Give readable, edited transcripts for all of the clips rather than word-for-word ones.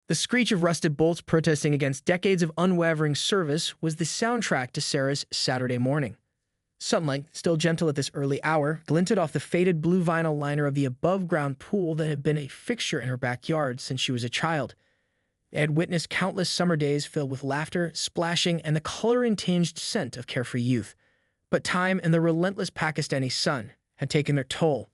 The screech of rusted bolts protesting against decades of unwavering service was the soundtrack to Sarah's Saturday morning. Sunlight, still gentle at this early hour, glinted off the faded blue vinyl liner of the above-ground pool that had been a fixture in her backyard since she was a child. It had witnessed countless summer days filled with laughter, splashing, and the color-tinged scent of carefree youth. But time and the relentless Pakistani sun had taken their toll.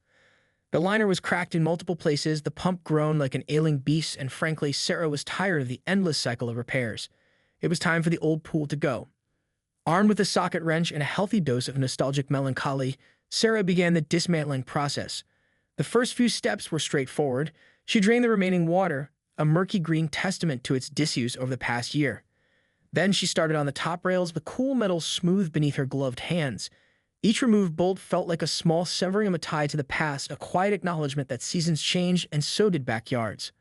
The liner was cracked in multiple places, the pump groaned like an ailing beast, and frankly, Sarah was tired of the endless cycle of repairs. It was time for the old pool to go. Armed with a socket wrench and a healthy dose of nostalgic melancholy, Sarah began the dismantling process. The first few steps were straightforward. She drained the remaining water, a murky green testament to its disuse over the past year. Then she started on the top rails, the cool metal smooth beneath her gloved hands. Each removed bolt felt like a small severing of a tie to the past, a quiet acknowledgement that seasons change, and so did backyards.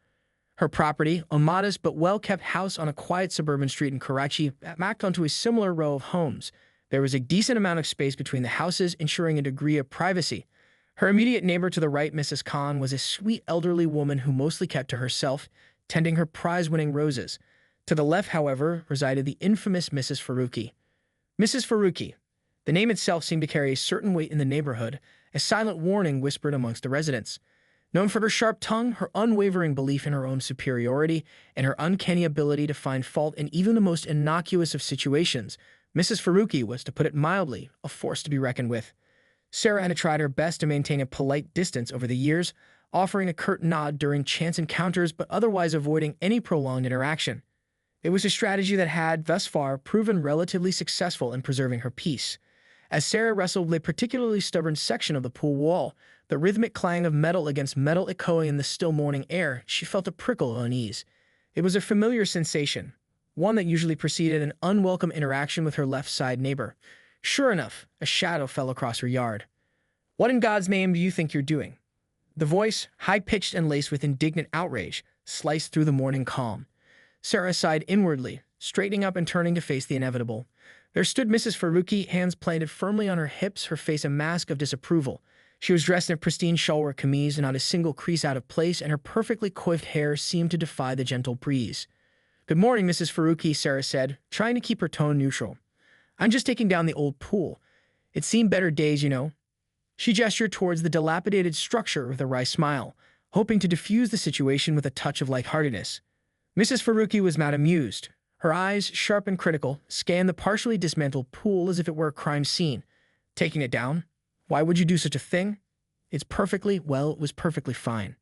Her property, a modest but well-kept house on a quiet suburban street in Karachi, backed onto a similar row of homes. There was a decent amount of space between the houses, ensuring a degree of privacy. Her immediate neighbor to the right, Mrs. Khan, was a sweet elderly woman who mostly kept to herself, tending her prize-winning roses. To the left, however, resided the infamous Mrs. Faruqi. Mrs. Faruqi. The name itself seemed to carry a certain weight in the neighborhood, a silent warning whispered amongst the residents. Known for her sharp tongue, her unwavering belief in her own superiority, and her uncanny ability to find fault in even the most innocuous of situations, Mrs. Faruqi was, to put it mildly, a force to be reckoned with. Sarah had tried her best to maintain a polite distance over the years, offering a curt nod during chance encounters but otherwise avoiding any prolonged interaction. It was a strategy that had, thus far, proven relatively successful in preserving her peace. As Sarah wrestled with a particularly stubborn section of the pool wall, the rhythmic clang of metal against metal echoing in the still morning air, she felt a prickle of unease. It was a familiar sensation, one that usually preceded an unwelcome interaction with her left-side neighbor. Sure enough, a shadow fell across her yard. "What in God's name do you think you're doing?" The voice, high-pitched and laced with indignant outrage, sliced through the morning calm. Sarah sighed inwardly, straightening up and turning to face the inevitable. There stood Mrs. Faruqi, hands planted firmly on her hips, her face a mask of disapproval. She was dressed in a pristine shalwar kameez, not a single crease out of place, and her perfectly coiffed hair seemed to defy the gentle breeze. "Good morning, Mrs. Faruqi," Sarah said, trying to keep her tone neutral. "I'm just taking down the old pool. It's seen better days, you know." She gestured towards the dilapidated structure with a wry smile, hoping to diffuse the situation with a touch of lightheartedness. Mrs. Faruqi was not amused. Her eyes, sharp and critical, scanned the partially dismantled pool as if it were a crime scene. "Taking it down? Why would you do such a thing?" It was perfectly fine."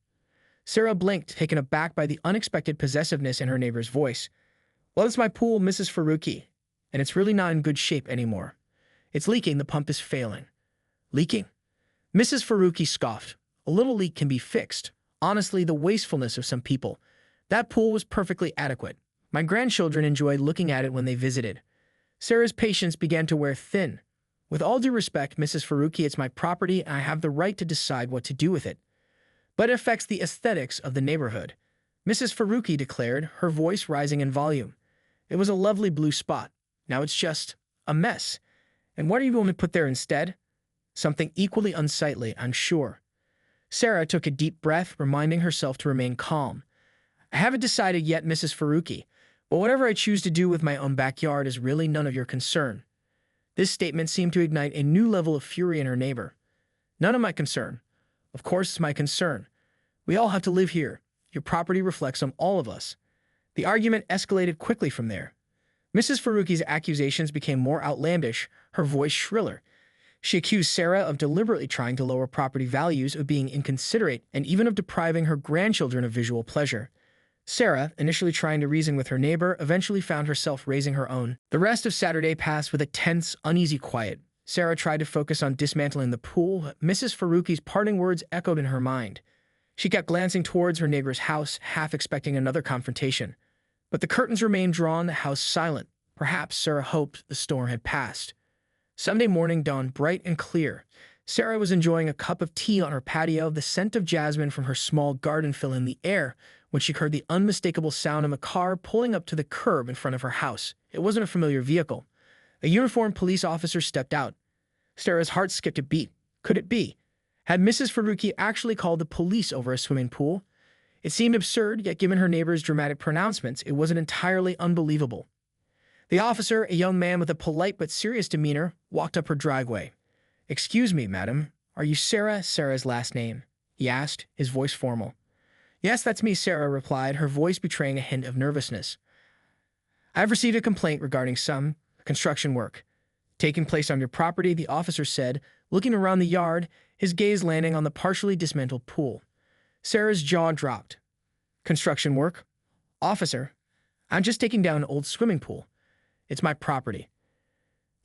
Sarah blinked, taken aback by the unexpected possessiveness in her neighbor's voice. "Well, it's my pool, Mrs. Faruqi, and it's really not in good shape anymore. It's leaking, the pump is failing." "Leaking?" Mrs. Faruqi scoffed. "A little leak can be fixed. Honestly, the wastefulness of some people. That pool was perfectly adequate. My grandchildren enjoyed looking at it when they visited." Sarah's patience began to wear thin. "With all due respect, Mrs. Faruqi, it's my property and I have the right to decide what to do with it. But it affects the aesthetics of the neighborhood," Mrs. Faruqi declared, her voice rising in volume. "It was a lovely blue spot. Now it's just a mess. And what are you going to put there instead? Something equally unsightly, I'm sure." Sarah took a deep breath, reminding herself to remain calm. "I haven't decided yet, Mrs. Faruqi, but whatever I choose to do with my own backyard is really none of your concern." This statement seemed to ignite a new level of fury in her neighbor. "None of my concern. Of course it's my concern. We all have to live here. Your property reflects on all of us." The argument escalated quickly from there. Mrs. Faruqi's accusations became more outlandish, her voice shriller. She accused Sarah of deliberately trying to lower property values, of being inconsiderate, and even of depriving her grandchildren of visual pleasure. Sarah, initially trying to reason with her neighbor, eventually found herself raising her own. The rest of Saturday passed with a tense, uneasy quiet. Sarah tried to focus on dismantling the pool, but Mrs. Faruqi's parting words echoed in her mind. She kept glancing towards her neighbor's house, half expecting another confrontation. But the curtains remained drawn, the house silent. Perhaps, Sarah hoped, the storm had passed. Sunday morning dawned bright and clear. Sarah was enjoying a cup of tea on her patio, the scent of jasmine from her small garden filling the air, when she heard the unmistakable sound of a car pulling up to the curb in front of her house. It wasn't a familiar vehicle. A uniformed police officer stepped out. Sarah's heart skipped a beat. Could it be? Had Mrs. Faruqi actually called the police over a swimming pool? It seemed absurd, yet given her neighbor's dramatic pronouncements, it wasn't entirely unbelievable. The officer, a young man with a polite but serious demeanor, walked up her driveway. "Excuse me, madam. Are you Sarah, Sarah's last name?" he asked, his voice formal. "Yes, that's me," Sarah replied, her voice betraying a hint of nervousness. "I've received a complaint regarding some construction work taking place on your property," the officer said, looking around the yard, his gaze landing on the partially dismantled pool. Sarah's jaw dropped. "Construction work? Officer, I'm just taking down an old swimming pool. It's my property."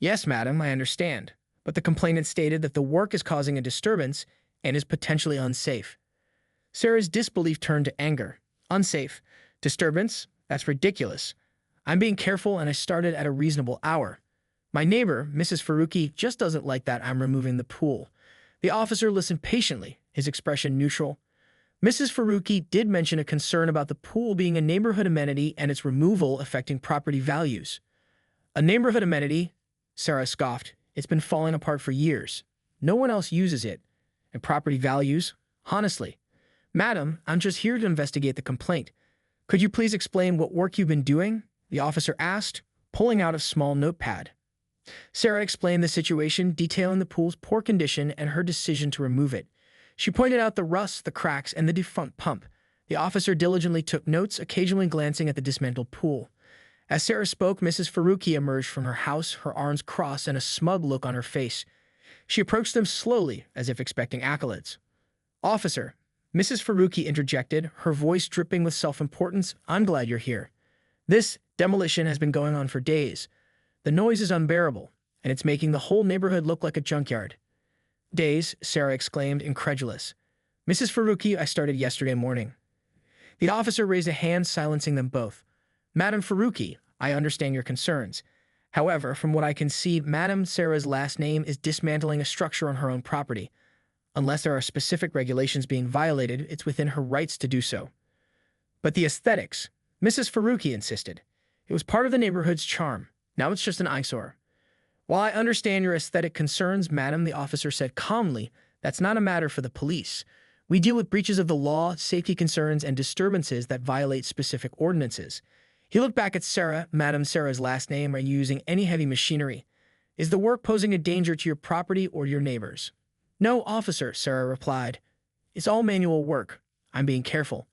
"Yes, madam, I understand, but the complainant stated that the work is causing a disturbance and is potentially unsafe." Sarah's disbelief turned to anger. "Unsafe? Disturbance? That's ridiculous. I'm being careful and I started at a reasonable hour. My neighbor, Mrs. Faruqi, just doesn't like that I'm removing the pool." The officer listened patiently, his expression neutral. Mrs. Faruqi did mention a concern about the pool being a neighborhood amenity and its removal affecting property values. "A neighborhood amenity?" Sarah scoffed. "It's been falling apart for years. No one else uses it. And property values? Honestly. Madam, I'm just here to investigate the complaint. Could you please explain what work you've been doing?" the officer asked, pulling out a small notepad. Sarah explained the situation, detailing the pool's poor condition and her decision to remove it. She pointed out the rust, the cracks, and the defunct pump. The officer diligently took notes, occasionally glancing at the dismantled pool. As Sarah spoke, Mrs. Faruqi emerged from her house, her arms crossed and a smug look on her face. She approached them slowly, as if expecting accolades. "Officer," Mrs. Faruqi interjected, her voice dripping with self-importance, "I'm glad you're here. This demolition has been going on for days. The noise is unbearable, and it's making the whole neighborhood look like a junkyard." "Days?" Sarah exclaimed, incredulous. "Mrs. Faruqi, I started yesterday morning." The officer raised a hand, silencing them both. "Madam Faruqi, I understand your concerns. However, from what I can see, Madam Sarah's last name is dismantling a structure on her own property. Unless there are specific regulations being violated, it's within her rights to do so." "But the aesthetics," Mrs. Faruqi insisted. "It was part of the neighborhood's charm. Now it's just an eyesore." "While I understand your aesthetic concerns, madam," the officer said calmly, "that's not a matter for the police. We deal with breaches of the law, safety concerns, and disturbances that violate specific ordinances." He looked back at Sarah. "Madam Sarah's last name, are you using any heavy machinery? Is the work posing a danger to your property or your neighbors?" "No, officer," Sarah replied. "It's all manual work. I'm being careful."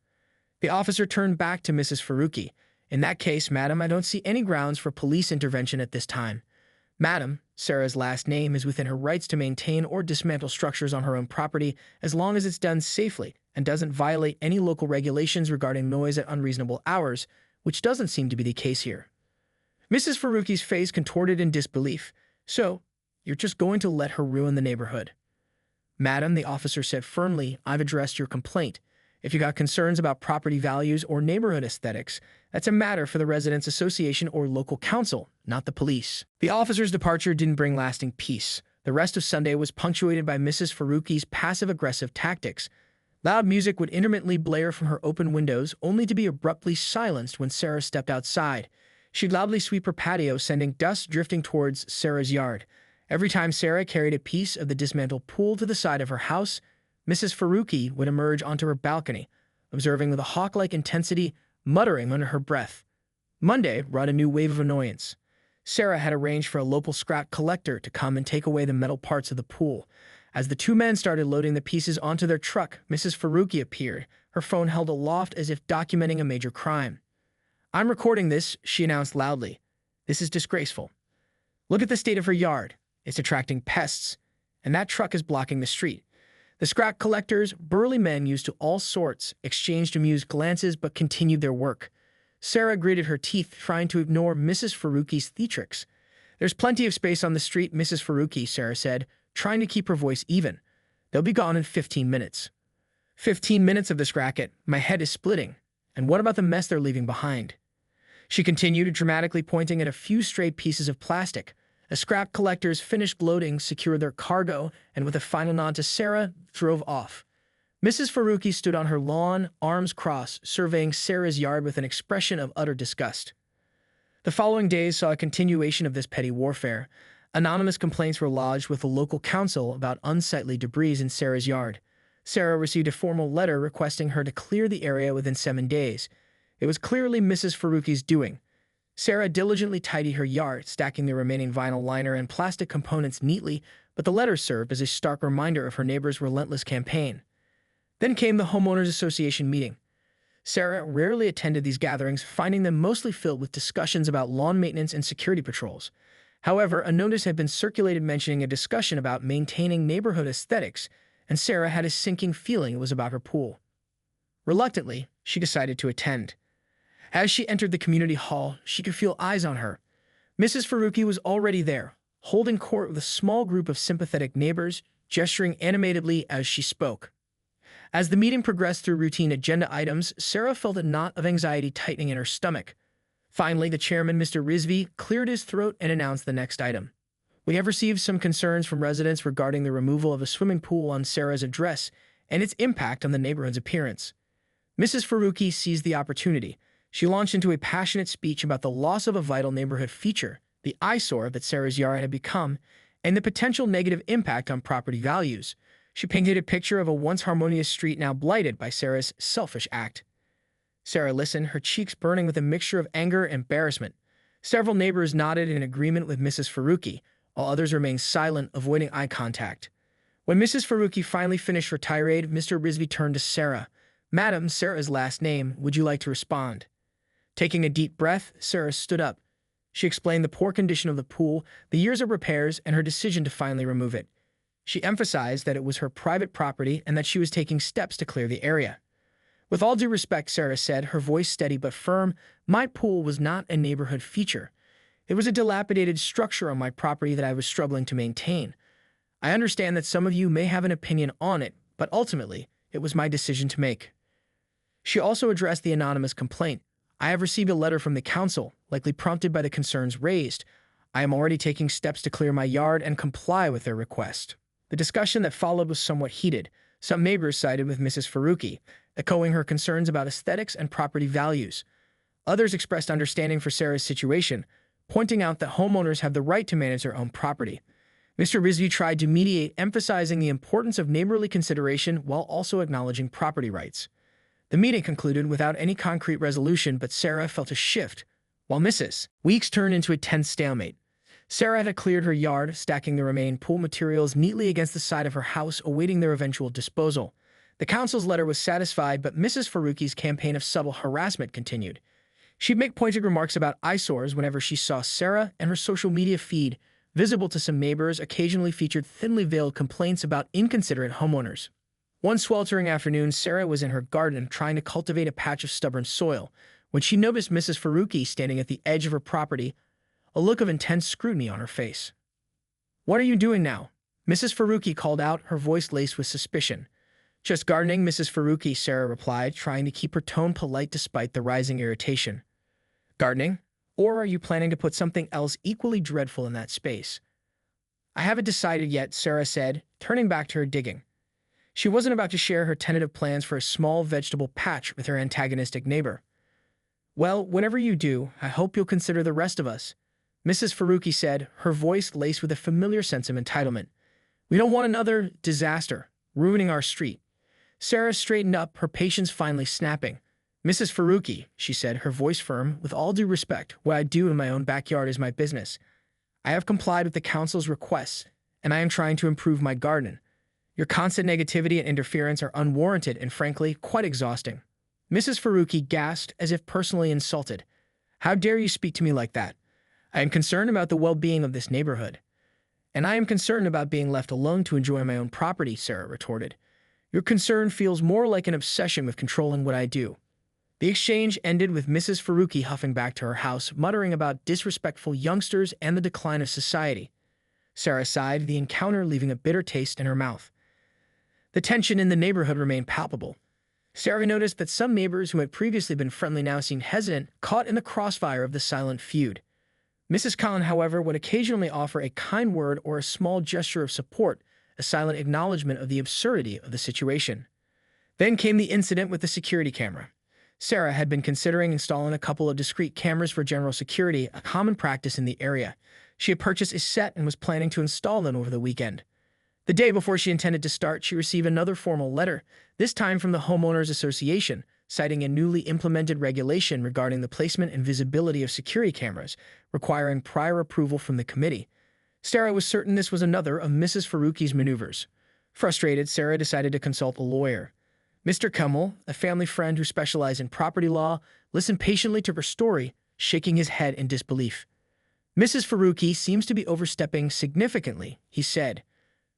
The officer turned back to Mrs. Faruqi. "In that case, madam, I don't see any grounds for police intervention at this time. Madam, Sarah's last name is within her rights to maintain or dismantle structures on her own property as long as it's done safely and doesn't violate any local regulations regarding noise at unreasonable hours, which doesn't seem to be the case here." Mrs. Faruqi's face contorted in disbelief. "So, you're just going to let her ruin the neighborhood?" "Madam," the officer said firmly, "I've addressed your complaint. If you got concerns about property values or neighborhood aesthetics, that's a matter for the Residents Association or local council, not the police." The officer's departure didn't bring lasting peace. The rest of Sunday was punctuated by Mrs. Faruqi's passive-aggressive tactics. Loud music would intermittently blare from her open windows, only to be abruptly silenced when Sarah stepped outside. She'd loudly sweep her patio, sending dust drifting towards Sarah's yard. Every time Sarah carried a piece of the dismantled pool to the side of her house, Mrs. Faruqi would emerge onto her balcony, observing with a hawk-like intensity, muttering under her breath. Monday brought a new wave of annoyance. Sarah had arranged for a local scrap collector to come and take away the metal parts of the pool. As the two men started loading the pieces onto their truck, Mrs. Faruqi appeared, her phone held aloft as if documenting a major crime. "I'm recording this," she announced loudly. "This is disgraceful. Look at the state of her yard. It's attracting pests, and that truck is blocking the street." The scrap collectors, burly men used to all sorts, exchanged amused glances but continued their work. Sarah gritted her teeth, trying to ignore Mrs. Faruqi's theatrics. "There's plenty of space on the street, Mrs. Faruqi," Sarah said, trying to keep her voice even. "They'll be gone in 15 minutes. 15 minutes of this racket. My head is splitting. And what about the mess they're leaving behind?" She continued, dramatically pointing at a few stray pieces of plastic. As scrap collectors finished loading, secured their cargo, and with a final nod to Sarah, drove off. Mrs. Faruqi stood on her lawn, arms crossed, surveying Sarah's yard with an expression of utter disgust. The following days saw a continuation of this petty warfare. Anonymous complaints were lodged with the local council about unsightly debris in Sarah's yard. Sarah received a formal letter requesting her to clear the area within 7 days. It was clearly Mrs. Faruqi's doing. Sarah diligently tidied her yard, stacking the remaining vinyl liner and plastic components neatly, but the letter served as a stark reminder of her neighbor's relentless campaign. Then came the Homeowners Association meeting. Sarah rarely attended these gatherings, finding them mostly filled with discussions about lawn maintenance and security patrols. However, a notice had been circulated mentioning a discussion about maintaining neighborhood aesthetics, and Sarah had a sinking feeling it was about her pool. Reluctantly, she decided to attend. As she entered the community hall, she could feel eyes on her. Mrs. Faruqi was already there, holding court with a small group of sympathetic neighbors, gesturing animatedly as she spoke. As the meeting progressed through routine agenda items, Sarah felt a knot of anxiety tightening in her stomach. Finally, the chairman, Mr. Rizvi, cleared his throat and announced the next item. We have received some concerns from residents regarding the removal of a swimming pool on Sarah's address and its impact on the neighborhood's appearance. Mrs. Faruqi seized the opportunity. She launched into a passionate speech about the loss of a vital neighborhood feature, the eyesore that Sarah's yard had become, and the potential negative impact on property values. She painted a picture of a once harmonious street now blighted by Sarah's selfish act. Sarah listened, her cheeks burning with a mixture of anger and embarrassment. Several neighbors nodded in agreement with Mrs. Faruqi, while others remained silent, avoiding eye contact. When Mrs. Faruqi finally finished her tirade, Mr. Rizvi turned to Sarah. "Madam, Sarah's last name, would you like to respond?" Taking a deep breath, Sarah stood up. She explained the poor condition of the pool, the years of repairs, and her decision to finally remove it. She emphasized that it was her private property and that she was taking steps to clear the area. With all due respect, Sarah said, her voice steady but firm, my pool was not a neighborhood feature. It was a dilapidated structure on my property that I was struggling to maintain. I understand that some of you may have an opinion on it, but ultimately, it was my decision to make. She also addressed the anonymous complaint. I have received a letter from the council, likely prompted by the concerns raised. I am already taking steps to clear my yard and comply with their request. The discussion that followed was somewhat heated. Some neighbors sided with Mrs. Faruqi, echoing her concerns about aesthetics and property values. Others expressed understanding for Sarah's situation, pointing out that homeowners have the right to manage their own property. Mr. Rizvi tried to mediate, emphasizing the importance of neighborly consideration while also acknowledging property rights. The meeting concluded without any concrete resolution, but Sarah felt a shift, while Mrs. Weeks turned into a tense stalemate. Sarah had cleared her yard, stacking the remaining pool materials neatly against the side of her house, awaiting their eventual disposal. The council's letter was satisfied, but Mrs. Faruqi's campaign of subtle harassment continued. She'd make pointed remarks about eyesores whenever she saw Sarah, and her social media feed, visible to some neighbors, occasionally featured thinly veiled complaints about inconsiderate homeowners. One sweltering afternoon, Sarah was in her garden trying to cultivate a patch of stubborn soil when she noticed Mrs. Faruqi standing at the edge of her property, a look of intense scrutiny on her face. "What are you doing now?" Mrs. Faruqi called out, her voice laced with suspicion. "Just gardening, Mrs. Faruqi," Sarah replied, trying to keep her tone polite despite the rising irritation. "Gardening? Or are you planning to put something else equally dreadful in that space?" "I haven't decided yet," Sarah said, turning back to her digging. She wasn't about to share her tentative plans for a small vegetable patch with her antagonistic neighbor. "Well, whatever you do, I hope you'll consider the rest of us," Mrs. Faruqi said, her voice laced with a familiar sense of entitlement. "We don't want another disaster, ruining our street." Sarah straightened up, her patience finally snapping. "Mrs. Faruqi," she said, her voice firm, "with all due respect, what I do in my own backyard is my business. I have complied with the council's requests, and I am trying to improve my garden. Your constant negativity and interference are unwarranted and, frankly, quite exhausting." Mrs. Faruqi gasped as if personally insulted. "How dare you speak to me like that? I am concerned about the well-being of this neighborhood." "And I am concerned about being left alone to enjoy my own property," Sarah retorted. "Your concern feels more like an obsession with controlling what I do." The exchange ended with Mrs. Faruqi huffing back to her house, muttering about disrespectful youngsters and the decline of society. Sarah sighed, the encounter leaving a bitter taste in her mouth. The tension in the neighborhood remained palpable. Sarah noticed that some neighbors who had previously been friendly now seemed hesitant, caught in the crossfire of the silent feud. Mrs. Khan, however, would occasionally offer a kind word or a small gesture of support, a silent acknowledgement of the absurdity of the situation. Then came the incident with the security camera. Sarah had been considering installing a couple of discrete cameras for general security, a common practice in the area. She had purchased a set and was planning to install them over the weekend. The day before she intended to start, she received another formal letter, this time from the Homeowners Association, citing a newly implemented regulation regarding the placement and visibility of security cameras, requiring prior approval from the committee. Sarah was certain this was another of Mrs. Faruqi's maneuvers. Frustrated, Sarah decided to consult a lawyer. Mr. Kummel, a family friend who specialized in property law, listened patiently to her story, shaking his head in disbelief. Mrs. Faruqi seems to be overstepping significantly, he said.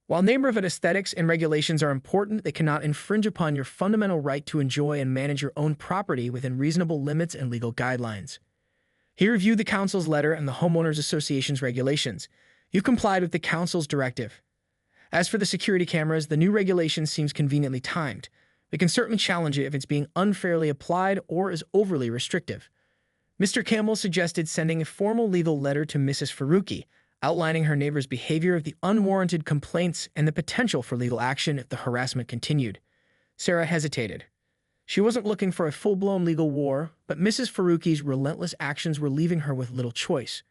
While neighborhood aesthetics and regulations are important, they cannot infringe upon your fundamental right to enjoy and manage your own property within reasonable limits and legal guidelines. He reviewed the council's letter and the Homeowners Association's regulations. You complied with the council's directive. As for the security cameras, the new regulation seems conveniently timed. We can certainly challenge it if it's being unfairly applied or is overly restrictive. Mr. Campbell suggested sending a formal legal letter to Mrs. Faruqi, outlining her neighbor's behavior of the unwarranted complaints and the potential for legal action if the harassment continued. Sarah hesitated. She wasn't looking for a full-blown legal war, but Mrs. Faruqi's relentless actions were leaving her with little choice.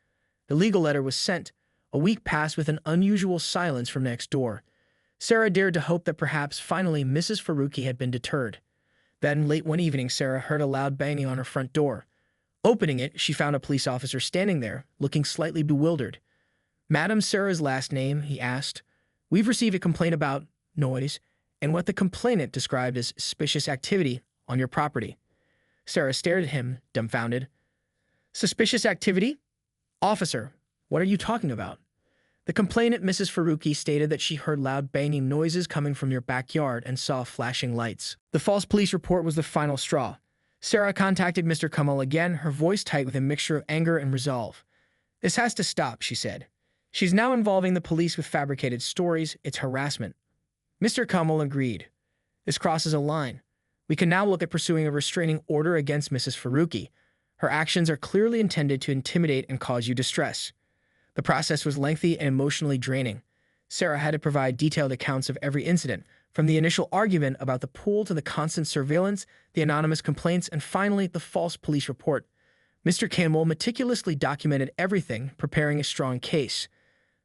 The legal letter was sent. A week passed with an unusual silence from next door. Sarah dared to hope that perhaps finally Mrs. Faruqi had been deterred. Then, late one evening, Sarah heard a loud banging on her front door. Opening it, she found a police officer standing there, looking slightly bewildered. "Madam Sarah's last name?" he asked. "We've received a complaint about noise and what the complainant described as suspicious activity on your property." Sarah stared at him, dumbfounded. "Suspicious activity? Officer, what are you talking about?" The complainant, Mrs. Faruqi, stated that she heard loud banging noises coming from your backyard and saw flashing lights. The false police report was the final straw. Sarah contacted Mr. Kummel again, her voice tight with a mixture of anger and resolve. "This has to stop," she said. "She's now involving the police with fabricated stories. It's harassment." Mr. Kummel agreed. "This crosses a line. We can now look at pursuing a restraining order against Mrs. Faruqi. Her actions are clearly intended to intimidate and cause you distress." The process was lengthy and emotionally draining. Sarah had to provide detailed accounts of every incident, from the initial argument about the pool to the constant surveillance, the anonymous complaints, and finally the false police report. Mr. Campbell meticulously documented everything, preparing a strong case.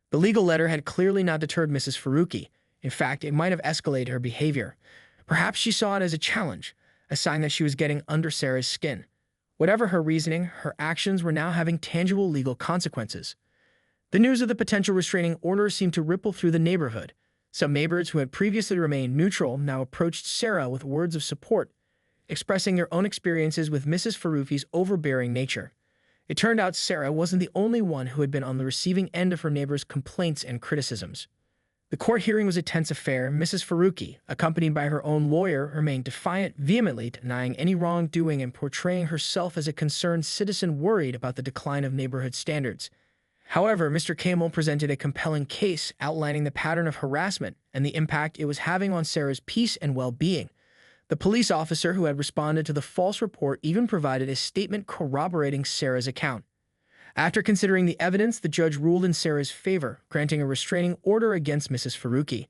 The legal letter had clearly not deterred Mrs. Faruqi. In fact, it might have escalated her behavior. Perhaps she saw it as a challenge, a sign that she was getting under Sarah's skin. Whatever her reasoning, her actions were now having tangible legal consequences. The news of the potential restraining order seemed to ripple through the neighborhood. Some neighbors who had previously remained neutral now approached Sarah with words of support, expressing their own experiences with Mrs. Faruqi's overbearing nature. It turned out Sarah wasn't the only one who had been on the receiving end of her neighbors' complaints and criticisms. The court hearing was a tense affair. Mrs. Faruqi, accompanied by her own lawyer, remained defiant, vehemently denying any wrongdoing and portraying herself as a concerned citizen worried about the decline of neighborhood standards. However, Mr. Campbell presented a compelling case outlining the pattern of harassment and the impact it was having on Sarah's peace and well-being. The police officer who had responded to the false report even provided a statement corroborating Sarah's account. After considering the evidence, the judge ruled in Sarah's favor, granting a restraining order against Mrs. Faruqi.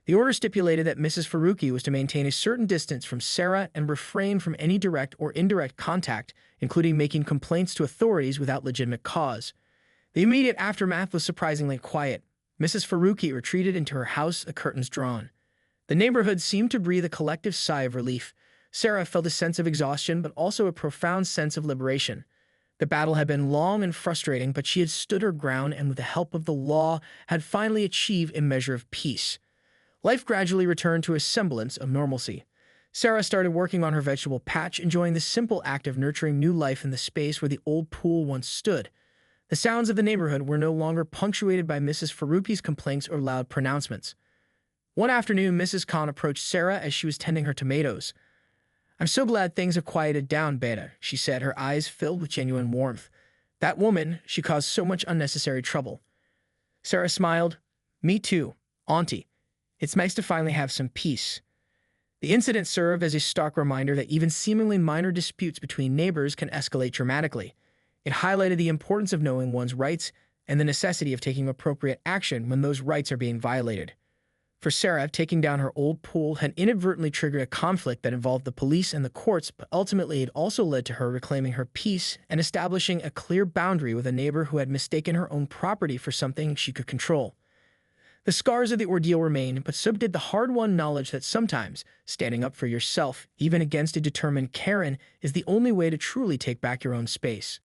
The order stipulated that Mrs. Faruqi was to maintain a certain distance from Sarah and refrain from any direct or indirect contact, including making complaints to authorities without legitimate cause. The immediate aftermath was surprisingly quiet. Mrs. Faruqi retreated into her house, the curtains drawn. The neighborhood seemed to breathe a collective sigh of relief. Sarah felt a sense of exhaustion, but also a profound sense of liberation. The battle had been long and frustrating, but she had stood her ground and with the help of the law had finally achieved a measure of peace. Life gradually returned to a semblance of normalcy. Sarah started working on her vegetable patch, enjoying the simple act of nurturing new life in the space where the old pool once stood. The sounds of the neighborhood were no longer punctuated by Mrs. Faruqi's complaints or loud pronouncements. One afternoon, Mrs. Khan approached Sarah as she was tending her tomatoes. "I'm so glad things have quieted down, Beta," she said, her eyes filled with genuine warmth. "That woman, she caused so much unnecessary trouble." Sarah smiled. "Me too, Auntie. It's nice to finally have some peace." The incident served as a stark reminder that even seemingly minor disputes between neighbors can escalate dramatically. It highlighted the importance of knowing one's rights and the necessity of taking appropriate action when those rights are being violated. For Sarah, taking down her old pool had inadvertently triggered a conflict that involved the police and the courts, but ultimately it also led to her reclaiming her peace and establishing a clear boundary with a neighbor who had mistaken her own property for something she could control. The scars of the ordeal remain, but so did the hard-won knowledge that sometimes standing up for yourself, even against a determined Karen, is the only way to truly take back your own space.